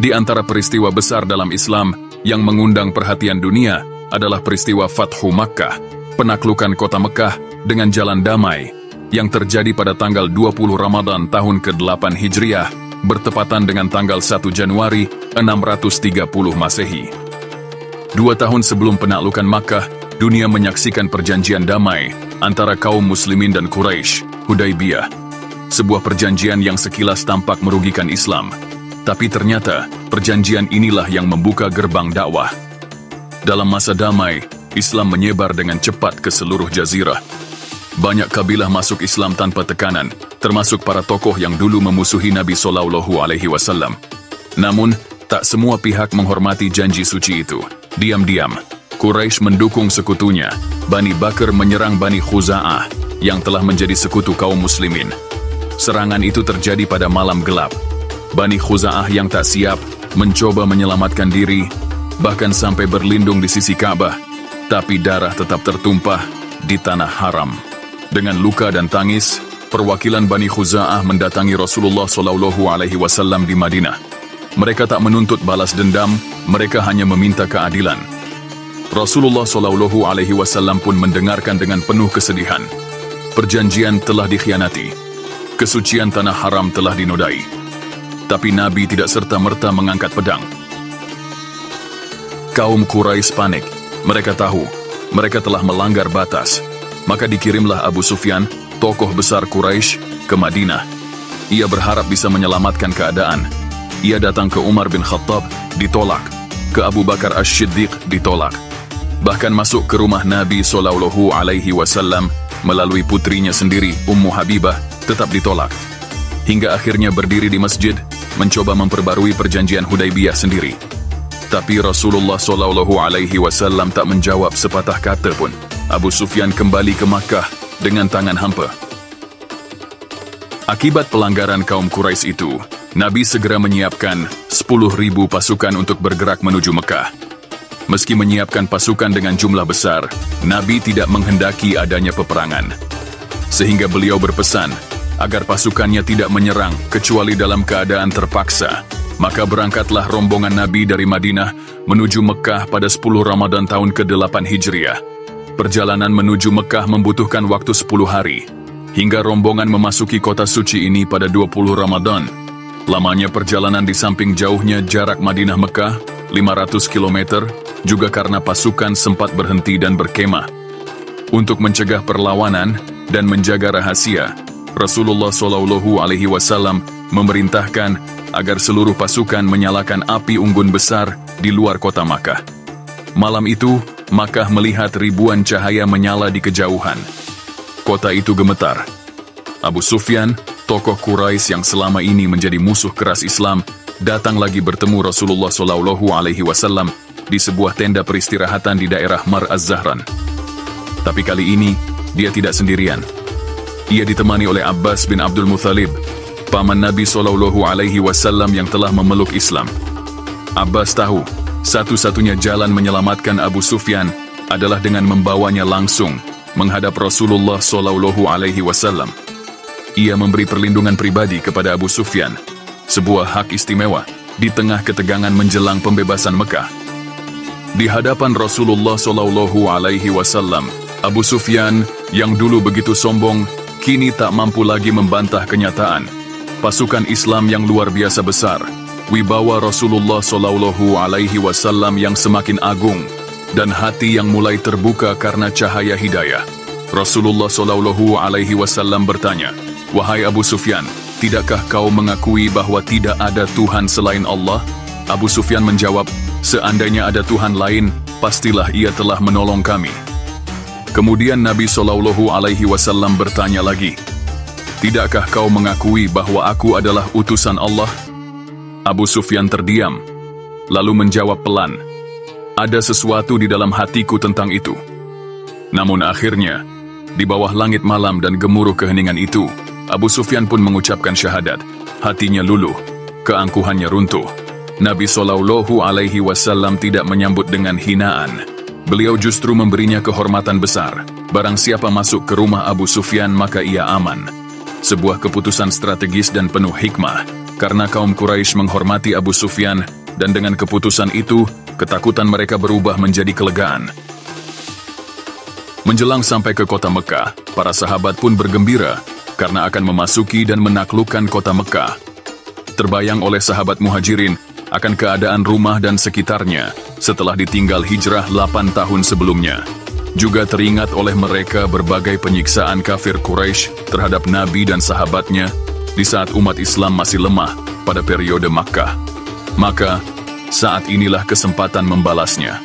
Di antara peristiwa besar dalam Islam yang mengundang perhatian dunia adalah peristiwa Fathu Makkah, penaklukan kota Mekah dengan jalan damai, yang terjadi pada tanggal 20 Ramadan tahun ke-8 Hijriah, bertepatan dengan tanggal 1 Januari 630 Masehi. 2 tahun sebelum penaklukan Makkah, dunia menyaksikan perjanjian damai antara kaum muslimin dan Quraisy, Hudaybiyah. Sebuah perjanjian yang sekilas tampak merugikan Islam, tapi ternyata perjanjian inilah yang membuka gerbang dakwah. Dalam masa damai, Islam menyebar dengan cepat ke seluruh jazirah. Banyak kabilah masuk Islam tanpa tekanan, termasuk para tokoh yang dulu memusuhi Nabi SAW. Namun, tak semua pihak menghormati janji suci itu. Diam-diam, Quraisy mendukung sekutunya. Bani Bakr menyerang Bani Khuza'ah, yang telah menjadi sekutu kaum muslimin. Serangan itu terjadi pada malam gelap. Bani Khuza'ah yang tak siap mencoba menyelamatkan diri, bahkan sampai berlindung di sisi Ka'bah, tapi darah tetap tertumpah di tanah haram. Dengan luka dan tangis, perwakilan Bani Khuza'ah mendatangi Rasulullah SAW di Madinah. Mereka tak menuntut balas dendam, mereka hanya meminta keadilan. Rasulullah SAW pun mendengarkan dengan penuh kesedihan. Perjanjian telah dikhianati, kesucian tanah haram telah dinodai. Tapi Nabi tidak serta-merta mengangkat pedang. Kaum Quraisy panik. Mereka tahu, mereka telah melanggar batas. Maka dikirimlah Abu Sufyan, tokoh besar Quraisy, ke Madinah. Ia berharap bisa menyelamatkan keadaan. Ia datang ke Umar bin Khattab, ditolak. Ke Abu Bakar Ash-Shiddiq, ditolak. Bahkan masuk ke rumah Nabi SAW melalui putrinya sendiri, Ummu Habibah, tetap ditolak. Hingga akhirnya berdiri di masjid, mencoba memperbarui perjanjian Hudaybiyah sendiri. Tapi Rasulullah SAW tak menjawab sepatah kata pun. Abu Sufyan kembali ke Makkah dengan tangan hampa. Akibat pelanggaran kaum Quraisy itu, Nabi segera menyiapkan 10.000 pasukan untuk bergerak menuju Mekah. Meski menyiapkan pasukan dengan jumlah besar, Nabi tidak menghendaki adanya peperangan. Sehingga beliau berpesan agar pasukannya tidak menyerang kecuali dalam keadaan terpaksa. Maka berangkatlah rombongan Nabi dari Madinah menuju Mekah pada 10 Ramadan tahun ke-8 Hijriah. Perjalanan menuju Mekah membutuhkan waktu 10 hari, hingga rombongan memasuki kota suci ini pada 20 Ramadan. Lamanya perjalanan di samping jauhnya jarak Madinah-Mekah, 500 km, juga karena pasukan sempat berhenti dan berkemah. Untuk mencegah perlawanan dan menjaga rahasia, Rasulullah SAW memerintahkan agar seluruh pasukan menyalakan api unggun besar di luar kota Makkah. Malam itu, Makkah melihat ribuan cahaya menyala di kejauhan. Kota itu gemetar. Abu Sufyan, tokoh Quraisy yang selama ini menjadi musuh keras Islam, datang lagi bertemu Rasulullah SAW di sebuah tenda peristirahatan di daerah Mar Az-Zahran. Tapi kali ini, dia tidak sendirian. Ia ditemani oleh Abbas bin Abdul Muthalib, paman Nabi SAW yang telah memeluk Islam. Abbas tahu, satu-satunya jalan menyelamatkan Abu Sufyan adalah dengan membawanya langsung menghadap Rasulullah SAW. Ia memberi perlindungan pribadi kepada Abu Sufyan, sebuah hak istimewa di tengah ketegangan menjelang pembebasan Mekah. Di hadapan Rasulullah SAW, Abu Sufyan yang dulu begitu sombong, kini tak mampu lagi membantah kenyataan. Pasukan Islam yang luar biasa besar, wibawa Rasulullah SAW yang semakin agung, dan hati yang mulai terbuka karena cahaya hidayah. Rasulullah SAW bertanya, "Wahai Abu Sufyan, tidakkah kau mengakui bahwa tidak ada Tuhan selain Allah?" Abu Sufyan menjawab, "Seandainya ada Tuhan lain, pastilah ia telah menolong kami." Kemudian Nabi SAW bertanya lagi, "Tidakkah kau mengakui bahwa aku adalah utusan Allah?" Abu Sufyan terdiam, lalu menjawab pelan, "Ada sesuatu di dalam hatiku tentang itu." Namun akhirnya, di bawah langit malam dan gemuruh keheningan itu, Abu Sufyan pun mengucapkan syahadat. Hatinya luluh, keangkuhannya runtuh. Nabi SAW tidak menyambut dengan hinaan. Beliau justru memberinya kehormatan besar. Barang siapa masuk ke rumah Abu Sufyan maka ia aman. Sebuah keputusan strategis dan penuh hikmah. karena kaum Quraisy menghormati Abu Sufyan, dan dengan keputusan itu, ketakutan mereka berubah menjadi kelegaan. Menjelang sampai ke kota Mekah, para sahabat pun bergembira karena akan memasuki dan menaklukkan kota Mekah. Terbayang oleh sahabat Muhajirin akan keadaan rumah dan sekitarnya setelah ditinggal hijrah 8 tahun sebelumnya. Juga teringat oleh mereka berbagai penyiksaan kafir Quraisy terhadap Nabi dan sahabatnya di saat umat Islam masih lemah pada periode Makkah. Maka, saat inilah kesempatan membalasnya,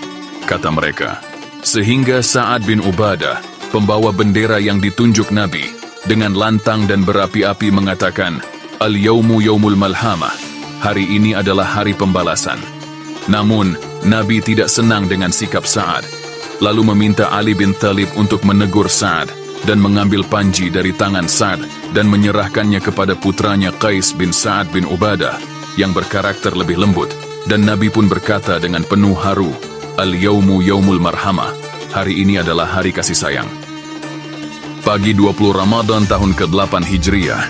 kata mereka. Sehingga Sa'ad bin Ubadah, pembawa bendera yang ditunjuk Nabi, dengan lantang dan berapi-api mengatakan, Al-yawmu yawmul malhamah, hari ini adalah hari pembalasan. Namun, Nabi tidak senang dengan sikap Sa'ad, lalu meminta Ali bin Thalib untuk menegur Sa'ad dan mengambil panji dari tangan Sa'ad dan menyerahkannya kepada putranya Qais bin Sa'ad bin Ubadah yang berkarakter lebih lembut, dan Nabi pun berkata dengan penuh haru, Al-yawmu yawmul marhamah, hari ini adalah hari kasih sayang. Pagi 20 Ramadan tahun ke-8 Hijriah,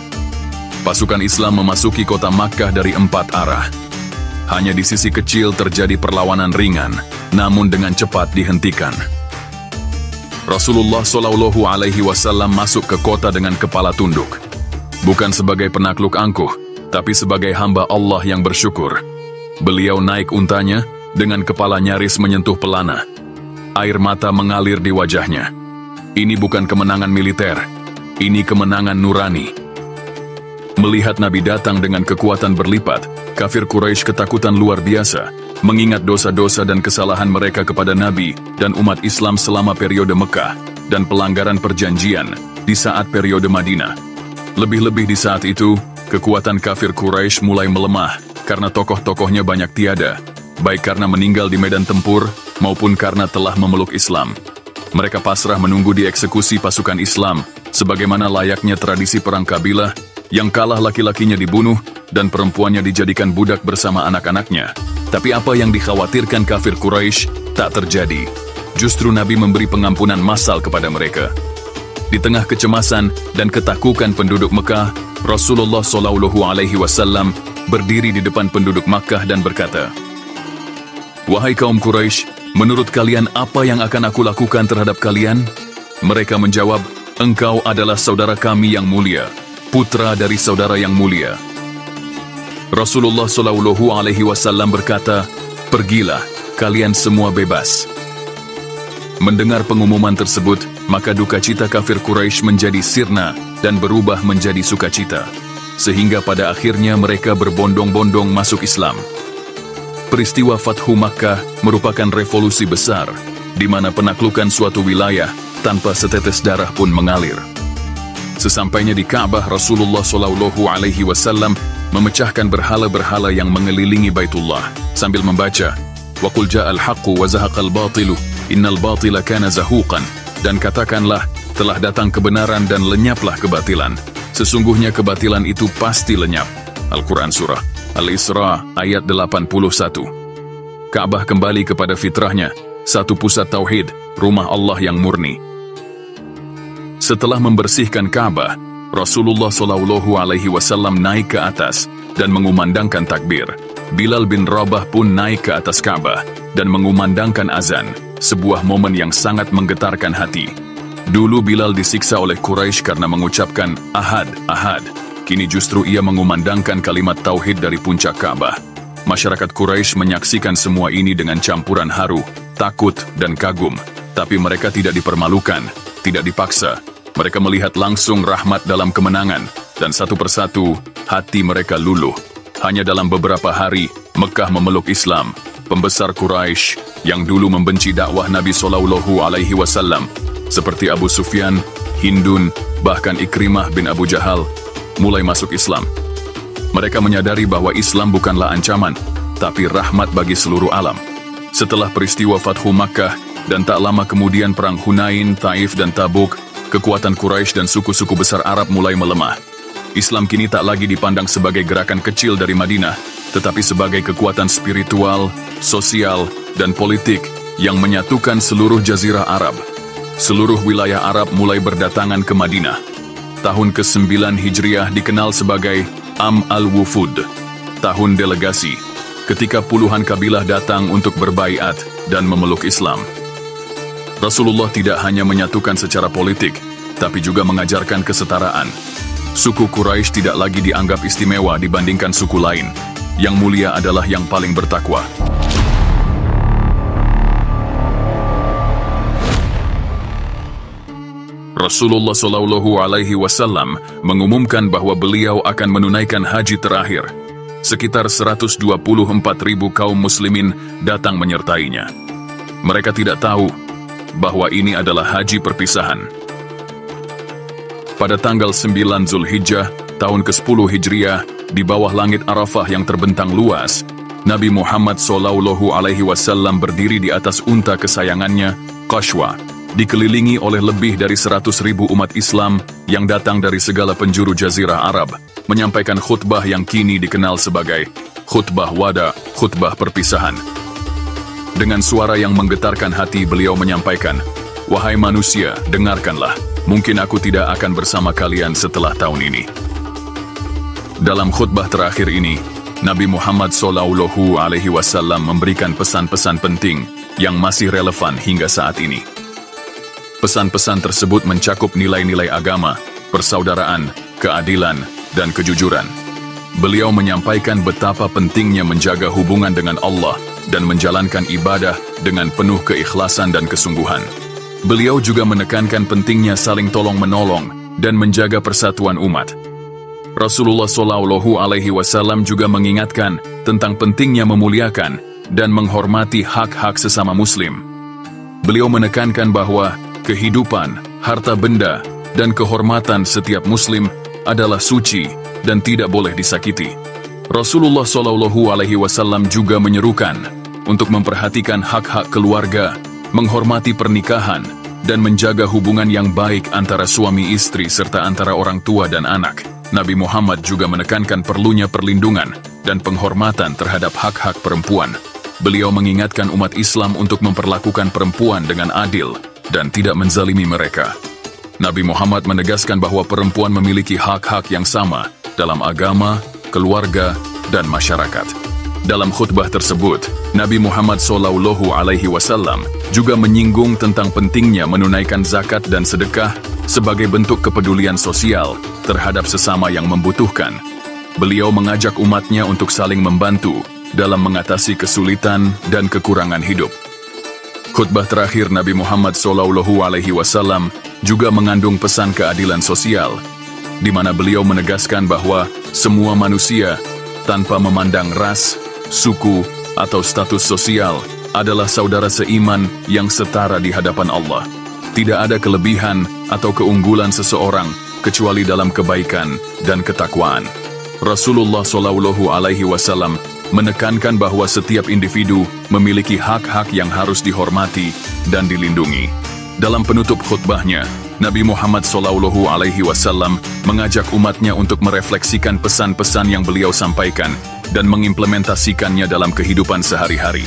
pasukan Islam memasuki kota Makkah dari 4 arah. Hanya di sisi kecil terjadi perlawanan ringan, namun dengan cepat dihentikan. Rasulullah SAW masuk ke kota dengan kepala tunduk. Bukan sebagai penakluk angkuh, tapi sebagai hamba Allah yang bersyukur. Beliau naik untanya, dengan kepala nyaris menyentuh pelana. Air mata mengalir di wajahnya. Ini bukan kemenangan militer, ini kemenangan nurani. Melihat Nabi datang dengan kekuatan berlipat, kafir Quraisy ketakutan luar biasa, mengingat dosa-dosa dan kesalahan mereka kepada Nabi dan umat Islam selama periode Mekah, dan pelanggaran perjanjian di saat periode Madinah. Lebih-lebih di saat itu, kekuatan kafir Quraisy mulai melemah, karena tokoh-tokohnya banyak tiada, baik karena meninggal di medan tempur, maupun karena telah memeluk Islam. Mereka pasrah menunggu dieksekusi pasukan Islam, sebagaimana layaknya tradisi perang kabilah, yang kalah laki-lakinya dibunuh, dan perempuannya dijadikan budak bersama anak-anaknya. Tapi apa yang dikhawatirkan kafir Quraisy tak terjadi. Justru Nabi memberi pengampunan massal kepada mereka. Di tengah kecemasan dan ketakutan penduduk Mekah, Rasulullah SAW berdiri di depan penduduk Makkah dan berkata, Wahai kaum Quraisy, menurut kalian apa yang akan aku lakukan terhadap kalian? Mereka menjawab, Engkau adalah saudara kami yang mulia, putra dari saudara yang mulia. Rasulullah SAW berkata, Pergilah, kalian semua bebas. Mendengar pengumuman tersebut, maka duka cita kafir Quraisy menjadi sirna dan berubah menjadi sukacita. Sehingga pada akhirnya mereka berbondong-bondong masuk Islam. Peristiwa Fathu Makkah merupakan revolusi besar, di mana penaklukan suatu wilayah tanpa setetes darah pun mengalir. Sesampainya di Ka'bah, Rasulullah SAW memecahkan berhala-berhala yang mengelilingi Baitullah sambil membaca, Wa qul ja'al haqqu wa zahaqal batilu, innal batila kana zahuqan, dan katakanlah, telah datang kebenaran dan lenyaplah kebatilan. Sesungguhnya kebatilan itu pasti lenyap. Al-Quran Surah Al-Isra ayat 81. Ka'bah kembali kepada fitrahnya, satu pusat tauhid, rumah Allah yang murni. Setelah membersihkan Ka'bah, Rasulullah SAW naik ke atas dan mengumandangkan takbir. Bilal bin Rabah pun naik ke atas Ka'bah dan mengumandangkan azan, sebuah momen yang sangat menggetarkan hati. Dulu Bilal disiksa oleh Quraisy karena mengucapkan Ahad, Ahad. Kini justru ia mengumandangkan kalimat tauhid dari puncak Ka'bah. Masyarakat Quraisy menyaksikan semua ini dengan campuran haru, takut, dan kagum. Tapi mereka tidak dipermalukan, tidak dipaksa. Mereka melihat langsung rahmat dalam kemenangan, dan satu persatu hati mereka luluh. Hanya dalam beberapa hari, Mekah memeluk Islam. Pembesar Quraisy yang dulu membenci dakwah Nabi SAW, seperti Abu Sufyan, Hindun, bahkan Ikrimah bin Abu Jahal, mulai masuk Islam. Mereka menyadari bahwa Islam bukanlah ancaman, tapi rahmat bagi seluruh alam. Setelah peristiwa Fathu Makkah, dan tak lama kemudian perang Hunain, Taif, dan Tabuk, kekuatan Quraisy dan suku-suku besar Arab mulai melemah. Islam kini tak lagi dipandang sebagai gerakan kecil dari Madinah, tetapi sebagai kekuatan spiritual, sosial, dan politik yang menyatukan seluruh jazirah Arab. Seluruh wilayah Arab mulai berdatangan ke Madinah. Tahun ke-9 Hijriah dikenal sebagai Am al-Wufud, tahun delegasi, ketika puluhan kabilah datang untuk berbaiat dan memeluk Islam. Rasulullah tidak hanya menyatukan secara politik, tapi juga mengajarkan kesetaraan. Suku Quraisy tidak lagi dianggap istimewa dibandingkan suku lain. Yang mulia adalah yang paling bertakwa. Rasulullah SAW mengumumkan bahwa beliau akan menunaikan haji terakhir. Sekitar 124.000 kaum muslimin datang menyertainya. Mereka tidak tahu bahwa ini adalah haji perpisahan. Pada tanggal 9 Zulhijjah, tahun ke-10 Hijriah, di bawah langit Arafah yang terbentang luas, Nabi Muhammad SAW berdiri di atas unta kesayangannya, Qashwa, dikelilingi oleh lebih dari 100.000 umat Islam yang datang dari segala penjuru Jazirah Arab, menyampaikan khutbah yang kini dikenal sebagai khutbah wada, khutbah perpisahan. Dengan suara yang menggetarkan hati beliau menyampaikan, "Wahai manusia, dengarkanlah. Mungkin aku tidak akan bersama kalian setelah tahun ini." Dalam khutbah terakhir ini, Nabi Muhammad SAW memberikan pesan-pesan penting yang masih relevan hingga saat ini. Pesan-pesan tersebut mencakup nilai-nilai agama, persaudaraan, keadilan, dan kejujuran. Beliau menyampaikan betapa pentingnya menjaga hubungan dengan Allah dan menjalankan ibadah dengan penuh keikhlasan dan kesungguhan. Beliau juga menekankan pentingnya saling tolong-menolong dan menjaga persatuan umat. Rasulullah SAW juga mengingatkan tentang pentingnya memuliakan dan menghormati hak-hak sesama muslim. Beliau menekankan bahwa kehidupan, harta benda, dan kehormatan setiap muslim adalah suci dan tidak boleh disakiti. Rasulullah SAW juga menyerukan untuk memperhatikan hak-hak keluarga, menghormati pernikahan, dan menjaga hubungan yang baik antara suami istri serta antara orang tua dan anak. Nabi Muhammad juga menekankan perlunya perlindungan dan penghormatan terhadap hak-hak perempuan. Beliau mengingatkan umat Islam untuk memperlakukan perempuan dengan adil dan tidak menzalimi mereka. Nabi Muhammad menegaskan bahwa perempuan memiliki hak-hak yang sama dalam agama, keluarga, dan masyarakat. Dalam khutbah tersebut, Nabi Muhammad SAW juga menyinggung tentang pentingnya menunaikan zakat dan sedekah sebagai bentuk kepedulian sosial terhadap sesama yang membutuhkan. Beliau mengajak umatnya untuk saling membantu dalam mengatasi kesulitan dan kekurangan hidup. Khutbah terakhir Nabi Muhammad SAW juga mengandung pesan keadilan sosial, di mana beliau menegaskan bahwa semua manusia, tanpa memandang ras, suku, atau status sosial, adalah saudara seiman yang setara di hadapan Allah. Tidak ada kelebihan atau keunggulan seseorang kecuali dalam kebaikan dan ketakwaan. Rasulullah SAW menekankan bahwa setiap individu memiliki hak-hak yang harus dihormati dan dilindungi. Dalam penutup khutbahnya, Nabi Muhammad SAW mengajak umatnya untuk merefleksikan pesan-pesan yang beliau sampaikan dan mengimplementasikannya dalam kehidupan sehari-hari.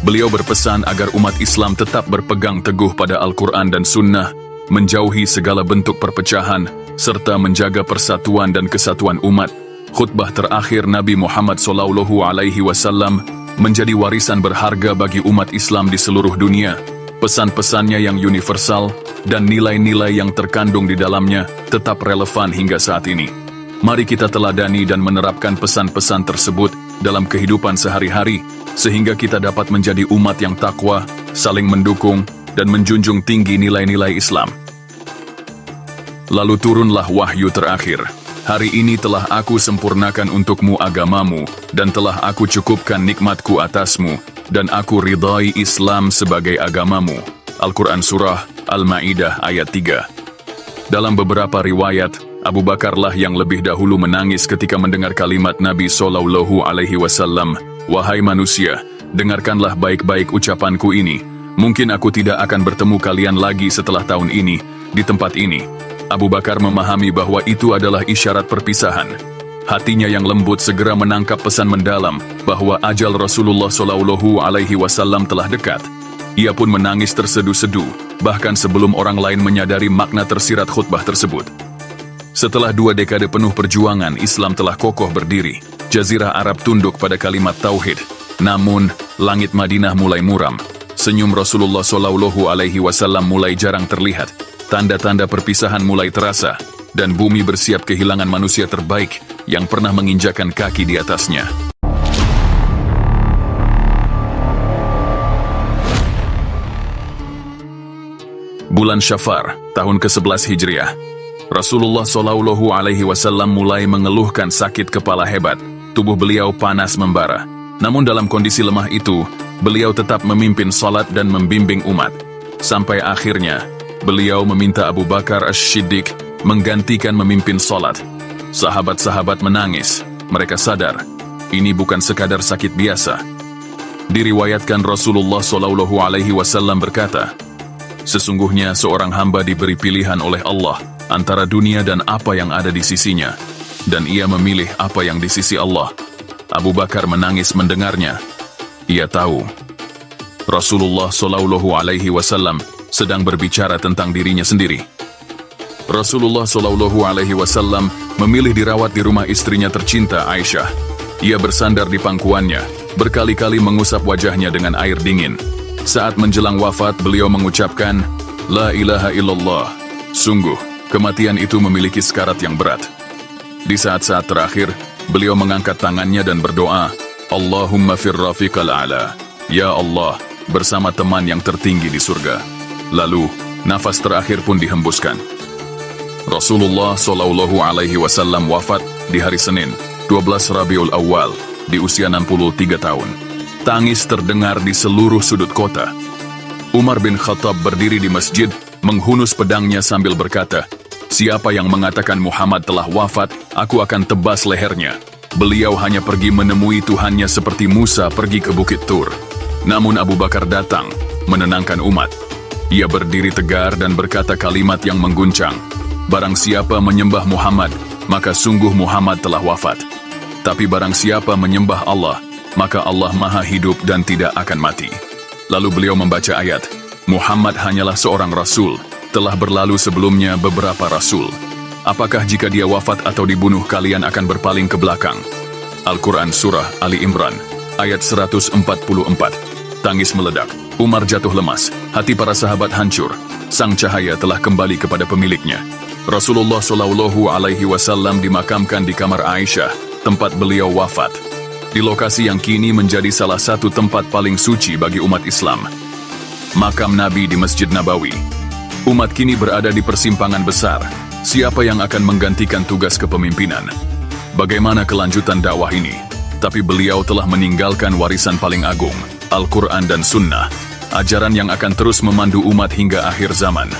Beliau berpesan agar umat Islam tetap berpegang teguh pada Al-Quran dan Sunnah, menjauhi segala bentuk perpecahan, serta menjaga persatuan dan kesatuan umat. Khutbah terakhir Nabi Muhammad SAW menjadi warisan berharga bagi umat Islam di seluruh dunia. Pesan-pesannya yang universal dan nilai-nilai yang terkandung di dalamnya tetap relevan hingga saat ini. Mari kita teladani dan menerapkan pesan-pesan tersebut dalam kehidupan sehari-hari, sehingga kita dapat menjadi umat yang takwa, saling mendukung, dan menjunjung tinggi nilai-nilai Islam. Lalu turunlah wahyu terakhir. Hari ini telah aku sempurnakan untukmu agamamu, dan telah aku cukupkan nikmatku atasmu, dan aku ridai Islam sebagai agamamu. Al-Quran Surah Al-Ma'idah ayat 3. Dalam beberapa riwayat, Abu Bakarlah yang lebih dahulu menangis ketika mendengar kalimat Nabi SAW, "Wahai manusia, dengarkanlah baik-baik ucapanku ini. Mungkin aku tidak akan bertemu kalian lagi setelah tahun ini, di tempat ini." Abu Bakar memahami bahwa itu adalah isyarat perpisahan. Hatinya yang lembut segera menangkap pesan mendalam bahwa ajal Rasulullah SAW telah dekat. Ia pun menangis terseduh-seduh, bahkan sebelum orang lain menyadari makna tersirat khutbah tersebut. Setelah 2 dekade penuh perjuangan, Islam telah kokoh berdiri. Jazirah Arab tunduk pada kalimat tauhid. Namun, langit Madinah mulai muram. Senyum Rasulullah SAW mulai jarang terlihat. Tanda-tanda perpisahan mulai terasa. Dan bumi bersiap kehilangan manusia terbaik yang pernah menginjakan kaki di atasnya. Bulan Syafar, tahun ke-11 Hijriah. Rasulullah SAW mulai mengeluhkan sakit kepala hebat. Tubuh beliau panas membara. Namun dalam kondisi lemah itu, beliau tetap memimpin salat dan membimbing umat. Sampai akhirnya, beliau meminta Abu Bakar As-Siddiq menggantikan memimpin salat. Sahabat-sahabat menangis. Mereka sadar, ini bukan sekadar sakit biasa. Diriwayatkan Rasulullah SAW berkata, sesungguhnya seorang hamba diberi pilihan oleh Allah antara dunia dan apa yang ada di sisinya, dan ia memilih apa yang di sisi Allah. Abu Bakar menangis mendengarnya. Ia tahu Rasulullah SAW sedang berbicara tentang dirinya sendiri. Rasulullah SAW memilih dirawat di rumah istrinya tercinta Aisyah. Ia bersandar di pangkuannya, berkali-kali mengusap wajahnya dengan air dingin. Saat menjelang wafat, beliau mengucapkan, La ilaha illallah. Sungguh, kematian itu memiliki sekarat yang berat. Di saat-saat terakhir, beliau mengangkat tangannya dan berdoa, Allahumma firrafiqal a'la. Ya Allah, bersama teman yang tertinggi di surga. Lalu, nafas terakhir pun dihembuskan. Rasulullah SAW wafat di hari Senin, 12 Rabiul Awal, di usia 63 tahun. Tangis terdengar di seluruh sudut kota. Umar bin Khattab berdiri di masjid, menghunus pedangnya sambil berkata, siapa yang mengatakan Muhammad telah wafat, aku akan tebas lehernya. Beliau hanya pergi menemui Tuhannya seperti Musa pergi ke Bukit Tur. Namun Abu Bakar datang, menenangkan umat. Ia berdiri tegar dan berkata kalimat yang mengguncang, barang siapa menyembah Muhammad, maka sungguh Muhammad telah wafat. Tapi barang siapa menyembah Allah, maka Allah maha hidup dan tidak akan mati. Lalu beliau membaca ayat, Muhammad hanyalah seorang rasul, telah berlalu sebelumnya beberapa rasul. Apakah jika dia wafat atau dibunuh kalian akan berpaling ke belakang? Al-Quran Surah Ali Imran, ayat 144. Tangis meledak, Umar jatuh lemas, hati para sahabat hancur. Sang cahaya telah kembali kepada pemiliknya. Rasulullah SAW dimakamkan di kamar Aisyah, tempat beliau wafat. Di lokasi yang kini menjadi salah satu tempat paling suci bagi umat Islam. Makam Nabi di Masjid Nabawi. Umat kini berada di persimpangan besar. Siapa yang akan menggantikan tugas kepemimpinan? Bagaimana kelanjutan dakwah ini? Tapi beliau telah meninggalkan warisan paling agung, Al-Quran dan Sunnah. Ajaran yang akan terus memandu umat hingga akhir zaman.